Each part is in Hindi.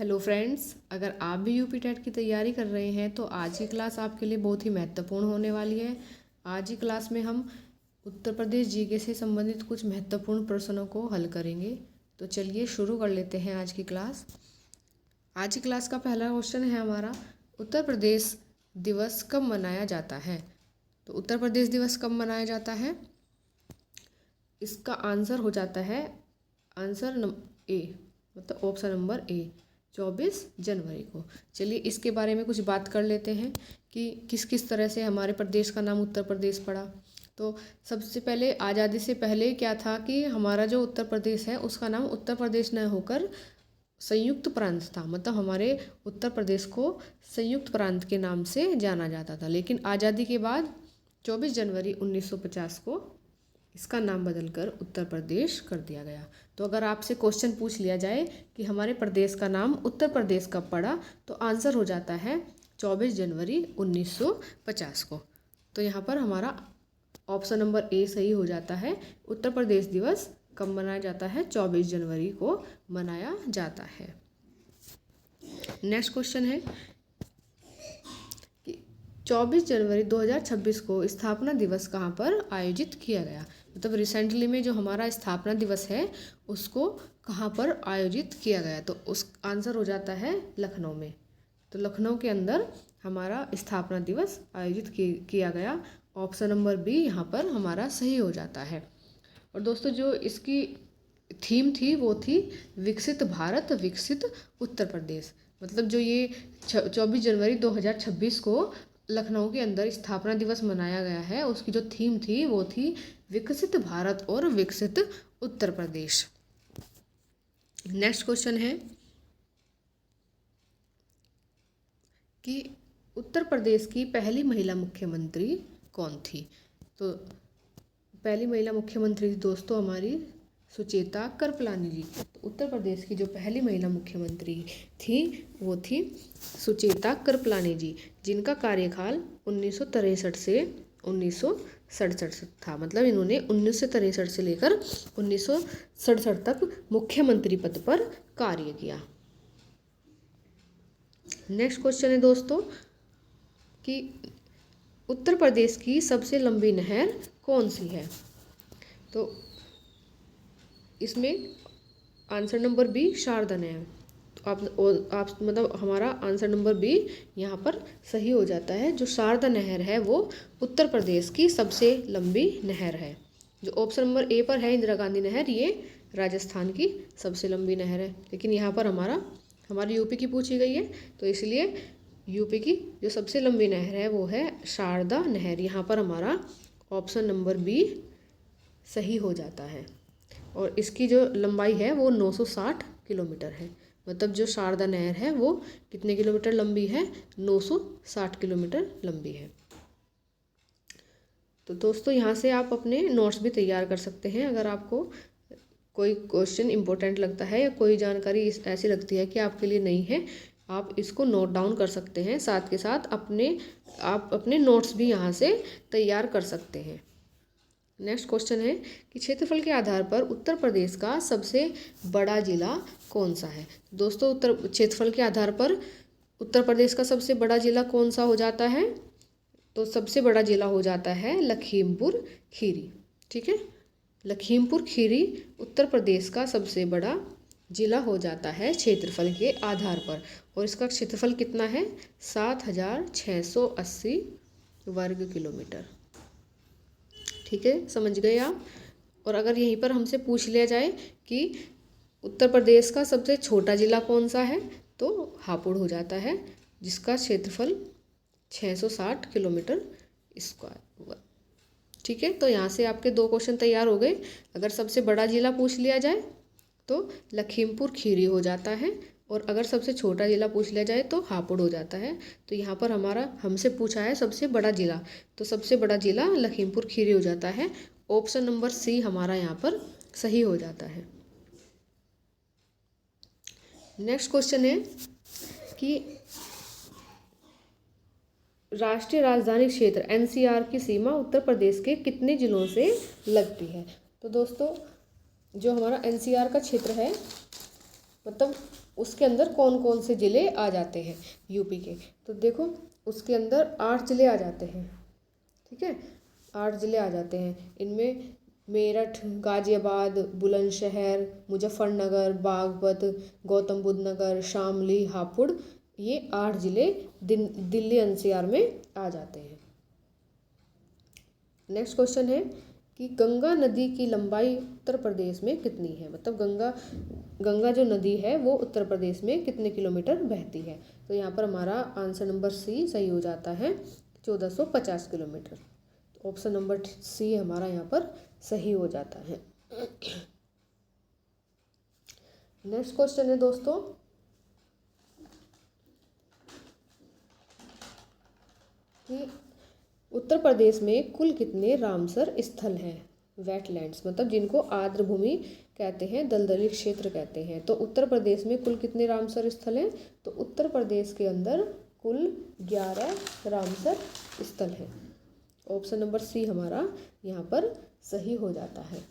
हेलो फ्रेंड्स, अगर आप भी यूपी टेट की तैयारी कर रहे हैं तो आज की क्लास आपके लिए बहुत ही महत्वपूर्ण होने वाली है। आज की क्लास में हम उत्तर प्रदेश जीके से संबंधित कुछ महत्वपूर्ण प्रश्नों को हल करेंगे। तो चलिए शुरू कर लेते हैं आज की क्लास। आज की क्लास का पहला क्वेश्चन है हमारा, उत्तर प्रदेश दिवस कब मनाया जाता है। तो उत्तर प्रदेश दिवस कब मनाया जाता है, इसका आंसर हो जाता है ए, मतलब ऑप्शन नंबर ए, 24 जनवरी को। चलिए इसके बारे में कुछ बात कर लेते हैं कि किस किस तरह से हमारे प्रदेश का नाम उत्तर प्रदेश पड़ा। तो सबसे पहले आज़ादी से पहले क्या था कि हमारा जो उत्तर प्रदेश है उसका नाम उत्तर प्रदेश न होकर संयुक्त प्रांत था, मतलब हमारे उत्तर प्रदेश को संयुक्त प्रांत के नाम से जाना जाता था। लेकिन आज़ादी के बाद 24 जनवरी 1950 को इसका नाम बदलकर उत्तर प्रदेश कर दिया गया। तो अगर आपसे क्वेश्चन पूछ लिया जाए कि हमारे प्रदेश का नाम उत्तर प्रदेश कब पड़ा, तो आंसर हो जाता है 24 जनवरी 1950 को। तो यहाँ पर हमारा ऑप्शन नंबर ए सही हो जाता है। उत्तर प्रदेश दिवस कब मनाया जाता है, 24 जनवरी को मनाया जाता है। नेक्स्ट क्वेश्चन है कि 24 जनवरी 2026 को स्थापना दिवस कहाँ पर आयोजित किया गया। मतलब रिसेंटली में जो हमारा स्थापना दिवस है उसको कहाँ पर आयोजित किया गया, तो उस आंसर हो जाता है लखनऊ में। तो लखनऊ के अंदर हमारा स्थापना दिवस आयोजित किया गया। ऑप्शन नंबर बी यहाँ पर हमारा सही हो जाता है। और दोस्तों जो इसकी थीम थी वो थी विकसित भारत विकसित उत्तर प्रदेश। मतलब जो ये 24 जनवरी 2026 को लखनऊ के अंदर स्थापना दिवस मनाया गया है, उसकी जो थीम थी वो थी विकसित भारत और विकसित उत्तर प्रदेश। नेक्स्ट क्वेश्चन है कि उत्तर प्रदेश की पहली महिला मुख्यमंत्री कौन थी। तो पहली महिला मुख्यमंत्री दोस्तों हमारी सुचेता कृपलानी जी। तो उत्तर प्रदेश की जो पहली महिला मुख्यमंत्री थी वो थी सुचेता कृपलानी जी, जिनका कार्यकाल 1963 से 1967 था। मतलब इन्होंने 1963 से लेकर 1967 तक मुख्यमंत्री पद पर कार्य किया। नेक्स्ट क्वेश्चन है दोस्तों कि उत्तर प्रदेश की सबसे लंबी नहर कौन सी है। तो इसमें आंसर नंबर बी शारदा नहर। तो आप मतलब हमारा आंसर नंबर बी यहाँ पर सही हो जाता है। जो शारदा नहर है वो उत्तर प्रदेश की सबसे लंबी नहर है। जो ऑप्शन नंबर ए पर है इंदिरा गांधी नहर, ये राजस्थान की सबसे लंबी नहर है। लेकिन यहाँ पर हमारी यूपी की पूछी गई है, तो इसलिए यूपी की जो सबसे लंबी नहर है वो है शारदा नहर। यहाँ पर हमारा ऑप्शन नंबर बी सही हो जाता है। और इसकी जो लंबाई है वो 960 किलोमीटर है। मतलब जो शारदा नहर है वो कितने किलोमीटर लंबी है, 960 किलोमीटर लंबी है। तो दोस्तों यहाँ से आप अपने नोट्स भी तैयार कर सकते हैं। अगर आपको कोई क्वेश्चन इम्पोर्टेंट लगता है या कोई जानकारी ऐसी लगती है कि आपके लिए नहीं है, आप इसको नोट डाउन कर सकते हैं। साथ के साथ आप अपने नोट्स भी यहाँ से तैयार कर सकते हैं। नेक्स्ट क्वेश्चन है कि क्षेत्रफल के आधार पर उत्तर प्रदेश का सबसे बड़ा जिला कौन सा है। दोस्तों क्षेत्रफल के आधार पर उत्तर प्रदेश का सबसे बड़ा जिला कौन सा हो जाता है, तो सबसे बड़ा जिला हो जाता है लखीमपुर खीरी। ठीक है, लखीमपुर खीरी उत्तर प्रदेश का सबसे बड़ा जिला हो जाता है क्षेत्रफल के आधार पर। और इसका क्षेत्रफल कितना है, 7680 वर्ग किलोमीटर। ठीक है, समझ गए आप। और अगर यहीं पर हमसे पूछ लिया जाए कि उत्तर प्रदेश का सबसे छोटा ज़िला कौन सा है, तो हापुड़ हो जाता है, जिसका क्षेत्रफल 660 किलोमीटर स्क्वायर। ठीक है, तो यहाँ से आपके 2 क्वेश्चन तैयार हो गए। अगर सबसे बड़ा ज़िला पूछ लिया जाए तो लखीमपुर खीरी हो जाता है, और अगर सबसे छोटा ज़िला पूछ लिया जाए तो हापुड़ हो जाता है। तो यहाँ पर हमसे पूछा है सबसे बड़ा ज़िला, तो सबसे बड़ा ज़िला लखीमपुर खीरी हो जाता है। ऑप्शन नंबर सी हमारा यहाँ पर सही हो जाता है। नेक्स्ट क्वेश्चन है कि राष्ट्रीय राजधानी क्षेत्र एनसीआर की सीमा उत्तर प्रदेश के कितने जिलों से लगती है। तो दोस्तों जो हमारा एनसीआर का क्षेत्र है, मतलब उसके अंदर कौन कौन से ज़िले आ जाते हैं यूपी के। तो देखो उसके अंदर 8 ज़िले आ जाते हैं, ठीक है, 8 ज़िले आ जाते हैं। इनमें मेरठ, गाज़ियाबाद, बुलंदशहर, मुजफ्फरनगर, बागपत, गौतम बुद्ध नगर, शामली, हापुड़, ये 8 ज़िले दिल्ली एनसीआर में आ जाते हैं। नेक्स्ट क्वेश्चन है कि गंगा नदी की लंबाई उत्तर प्रदेश में कितनी है। मतलब गंगा जो नदी है वो उत्तर प्रदेश में कितने किलोमीटर बहती है। तो यहाँ पर हमारा आंसर नंबर सी सही हो जाता है, 1450 किलोमीटर। तो ऑप्शन नंबर सी हमारा यहाँ पर सही हो जाता है। नेक्स्ट क्वेश्चन है दोस्तों कि उत्तर प्रदेश में कुल कितने रामसर स्थल हैं, वेटलैंड्स, मतलब जिनको आर्द्र भूमि कहते हैं, दलदली क्षेत्र कहते हैं। तो उत्तर प्रदेश में कुल कितने रामसर स्थल हैं। तो उत्तर प्रदेश के अंदर कुल 11 रामसर स्थल हैं। ऑप्शन नंबर सी हमारा यहाँ पर सही हो जाता है।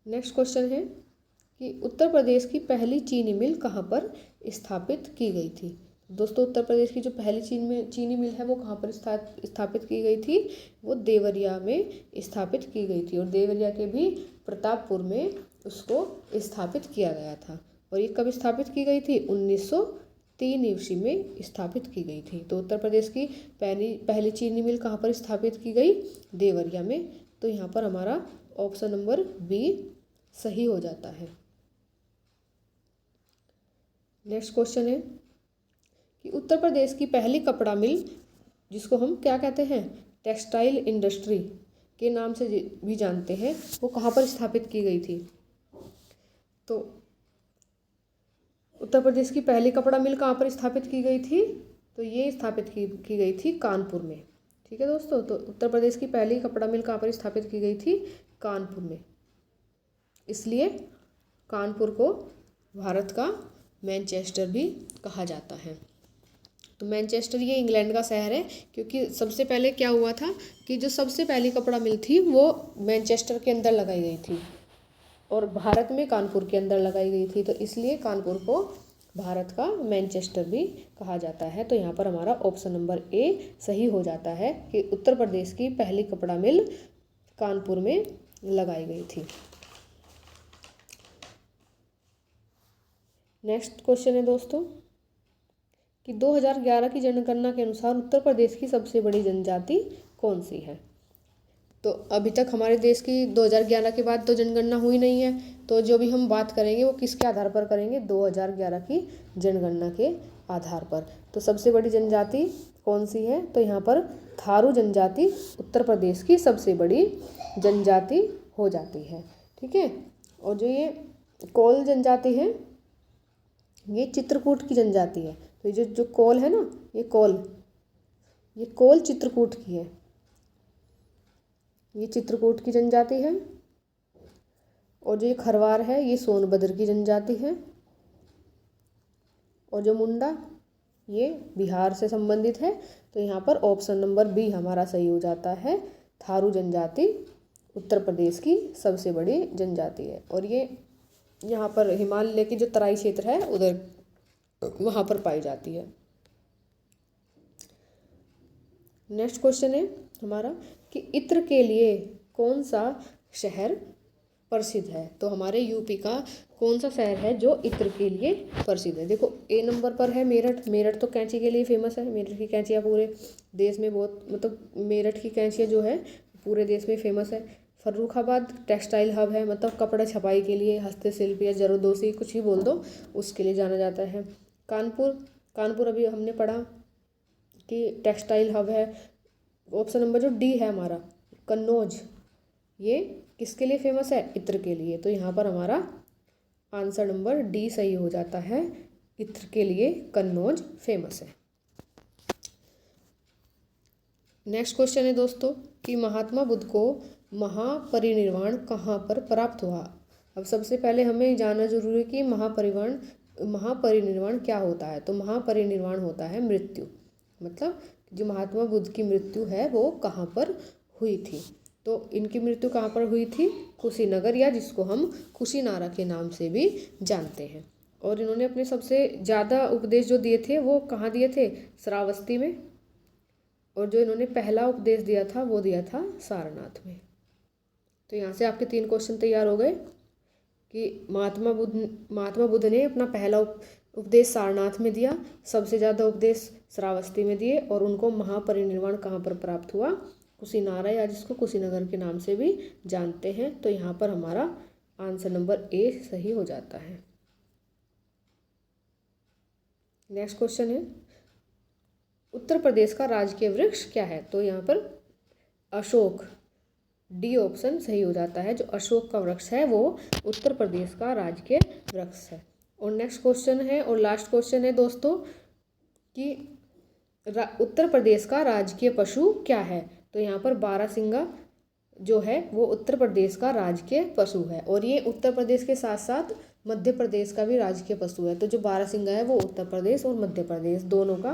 नेक्स्ट क्वेश्चन है कि उत्तर प्रदेश की पहली चीनी मिल कहाँ पर स्थापित की गई थी। दोस्तों उत्तर प्रदेश की जो पहली चीनी मिल है वो कहाँ पर स्थापित की गई थी। वो देवरिया में स्थापित की गई थी, और देवरिया के भी प्रतापपुर में उसको स्थापित किया गया था। और ये कब स्थापित की गई थी, 1903 ईस्वी में स्थापित की गई थी। तो उत्तर प्रदेश की पहली चीनी मिल कहाँ पर स्थापित की गई, देवरिया में। तो यहाँ पर हमारा ऑप्शन नंबर बी सही हो जाता है। नेक्स्ट क्वेश्चन है कि उत्तर प्रदेश की पहली कपड़ा मिल, जिसको हम क्या कहते हैं, टेक्सटाइल इंडस्ट्री के नाम से भी जानते हैं, वो कहाँ पर स्थापित की गई थी। तो उत्तर प्रदेश की पहली कपड़ा मिल कहाँ पर स्थापित की गई थी। तो ये स्थापित की गई थी कानपुर में, ठीक है दोस्तों। तो उत्तर प्रदेश की पहली कपड़ा मिल कहाँ पर स्थापित की गई थी, कानपुर में। इसलिए कानपुर को भारत का मैनचेस्टर भी कहा जाता है। तो मैनचेस्टर ये इंग्लैंड का शहर है, क्योंकि सबसे पहले क्या हुआ था कि जो सबसे पहली कपड़ा मिल थी वो मैनचेस्टर के अंदर लगाई गई थी, और भारत में कानपुर के अंदर लगाई गई थी। तो इसलिए कानपुर को भारत का मैनचेस्टर भी कहा जाता है। तो यहाँ पर हमारा ऑप्शन नंबर ए सही हो जाता है कि उत्तर प्रदेश की पहली कपड़ा मिल कानपुर में लगाई गई थी। नेक्स्ट क्वेश्चन है दोस्तों कि 2011 की जनगणना के अनुसार उत्तर प्रदेश की सबसे बड़ी जनजाति कौन सी है। तो अभी तक हमारे देश की 2011 के बाद तो जनगणना हुई नहीं है, तो जो भी हम बात करेंगे वो किसके आधार पर करेंगे, 2011 की जनगणना के आधार पर। तो सबसे बड़ी जनजाति कौन सी है, तो यहाँ पर थारू जनजाति उत्तर प्रदेश की सबसे बड़ी जनजाति हो जाती है, ठीक है। और जो ये कोल जनजाति है ये चित्रकूट की जनजाति है। तो ये जो कोल है ना, ये कोल चित्रकूट की है, ये चित्रकूट की जनजाति है। और जो ये खरवार है ये सोनभद्र की जनजाति है। और जो मुंडा ये बिहार से संबंधित है। तो यहाँ पर ऑप्शन नंबर बी हमारा सही हो जाता है, थारू जनजाति उत्तर प्रदेश की सबसे बड़ी जनजाति है। और ये यहाँ पर हिमालय की जो तराई क्षेत्र है उधर वहाँ पर पाई जाती है। नेक्स्ट क्वेश्चन है हमारा कि इत्र के लिए कौन सा शहर प्रसिद्ध है। तो हमारे यूपी का कौन सा शहर है जो इत्र के लिए प्रसिद्ध है। देखो ए नंबर पर है मेरठ। मेरठ तो कैंची के लिए फेमस है। मेरठ की कैंचियाँ पूरे देश में बहुत, मतलब मेरठ की कैंचियाँ जो है पूरे देश में फेमस है। फर्रुखाबाद टेक्सटाइल हब है, मतलब कपड़ा छपाई के लिए, हस्तशिल्प या जरदोशी कुछ ही बोल दो, उसके लिए जाना जाता है। कानपुर अभी हमने पढ़ा कि टेक्सटाइल हब है। ऑप्शन नंबर जो डी है हमारा कन्नौज, ये किसके लिए फेमस है, इत्र के लिए। तो यहाँ पर हमारा आंसर नंबर डी सही हो जाता है, इत्र के लिए कन्नौज फेमस है। नेक्स्ट क्वेश्चन है दोस्तों कि महात्मा बुद्ध को महापरिनिर्वाण कहाँ पर प्राप्त हुआ। अब सबसे पहले हमें जानना जरूरी है कि महापरिनिर्वाण क्या होता है। तो महापरिनिर्वाण होता है मृत्यु, मतलब जो महात्मा बुद्ध की मृत्यु है वो कहाँ पर हुई थी। तो इनकी मृत्यु कहाँ पर हुई थी? कुशीनगर, या जिसको हम कुशीनारा के नाम से भी जानते हैं। और इन्होंने अपने सबसे ज़्यादा उपदेश जो दिए थे वो कहाँ दिए थे? श्रावस्ती में। और जो इन्होंने पहला उपदेश दिया था वो दिया था सारनाथ में। तो यहाँ से आपके 3 क्वेश्चन तैयार हो गए कि महात्मा बुद्ध ने अपना पहला उपदेश सारनाथ में दिया, सबसे ज़्यादा उपदेश श्रावस्ती में दिए, और उनको महापरिनिर्वाण कहाँ पर प्राप्त हुआ? कुशीनारा, या जिसको कुशीनगर के नाम से भी जानते हैं। तो यहाँ पर हमारा आंसर नंबर ए सही हो जाता है। नेक्स्ट क्वेश्चन है, उत्तर प्रदेश का राजकीय वृक्ष क्या है? तो यहाँ पर अशोक, डी ऑप्शन सही हो जाता है। जो अशोक का वृक्ष है वो उत्तर प्रदेश का राजकीय वृक्ष है। और नेक्स्ट क्वेश्चन है और लास्ट क्वेश्चन है दोस्तों कि उत्तर प्रदेश का राजकीय पशु क्या है? तो यहाँ पर बारहसिंगा जो है वो उत्तर प्रदेश का राजकीय पशु है, और ये उत्तर प्रदेश के साथ साथ मध्य प्रदेश का भी राजकीय पशु है। तो जो बारहसिंगा है वो उत्तर प्रदेश और मध्य प्रदेश दोनों का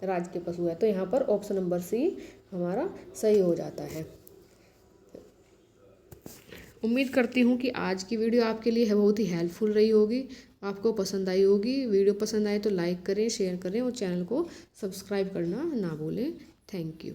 राजकीय पशु है। तो यहाँ पर ऑप्शन नंबर सी हमारा सही हो जाता है। उम्मीद करती हूँ कि आज की वीडियो आपके लिए बहुत ही हेल्पफुल रही होगी, आपको पसंद आई होगी। वीडियो पसंद आए तो लाइक करें, शेयर करें और चैनल को सब्सक्राइब करना ना भूलें। Thank you.